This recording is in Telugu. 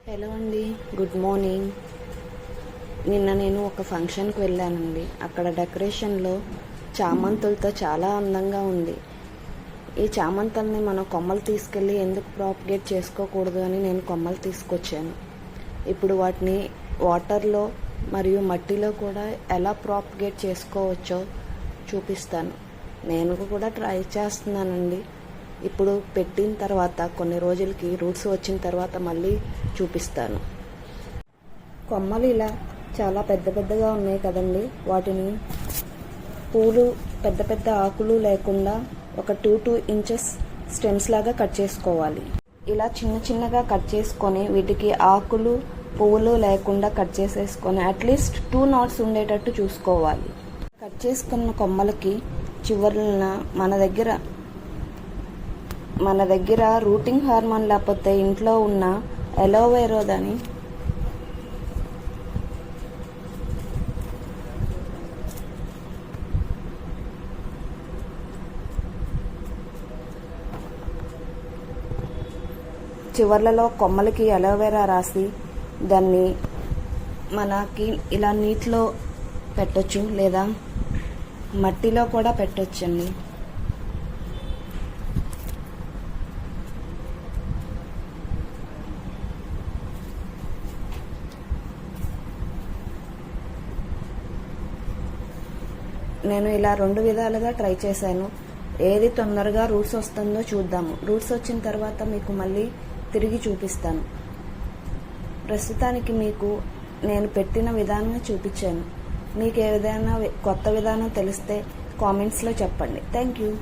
హలో అండి, గుడ్ మార్నింగ్. నిన్న నేను ఒక ఫంక్షన్కి వెళ్ళానండి. అక్కడ డెకరేషన్లో చామంతులతో చాలా అందంగా ఉంది. ఈ చామంతుల్ని మనం కొమ్మలు తీసుకెళ్ళి ఎందుకు ప్రాపగేట్ చేసుకోకూడదు అని నేను కొమ్మలు తీసుకొచ్చాను. ఇప్పుడు వాటిని వాటర్లో మరియు మట్టిలో కూడా ఎలా ప్రాపగేట్ చేసుకోవచ్చో చూపిస్తాను. నేను కూడా ట్రై చేస్తున్నానండి. ఇప్పుడు పెట్టిన తర్వాత కొన్ని రోజులకి రూట్స్ వచ్చిన తర్వాత మళ్ళీ చూపిస్తాను. కొమ్మలు ఇలా చాలా పెద్ద పెద్దగా ఉన్నాయి కదండి. వాటిని పూలు పెద్ద పెద్ద ఆకులు లేకుండా ఒక 2 ఇంచెస్ స్టెమ్స్ లాగా కట్ చేసుకోవాలి. ఇలా చిన్న చిన్నగా కట్ చేసుకొని వీటికి ఆకులు పువ్వులు లేకుండా కట్ చేసేసుకొని అట్లీస్ట్ 2 knots ఉండేటట్టు చూసుకోవాలి. కట్ చేసుకున్న కొమ్మలకి చివరన మన దగ్గర రూటింగ్ హార్మోన్ లేకపోతే ఇంట్లో ఉన్న అలోవెరా దాని చివర్లలో కొమ్మలకి అలోవెరా రాసి దాన్ని మనకి ఇలా నీటిలో పెట్టొచ్చు లేదా మట్టిలో కూడా పెట్టొచ్చండి. నేను ఇలా 2 విధాలుగా ట్రై చేశాను. ఏది తొందరగా రూట్స్ వస్తుందో చూద్దాము. రూట్స్ వచ్చిన తర్వాత మీకు మళ్ళీ తిరిగి చూపిస్తాను. ప్రస్తుతానికి మీకు నేను పెట్టిన విధానం చూపించాను. మీకు ఏదైనా కొత్త విధానం తెలిస్తే కామెంట్స్లో చెప్పండి. Thank you.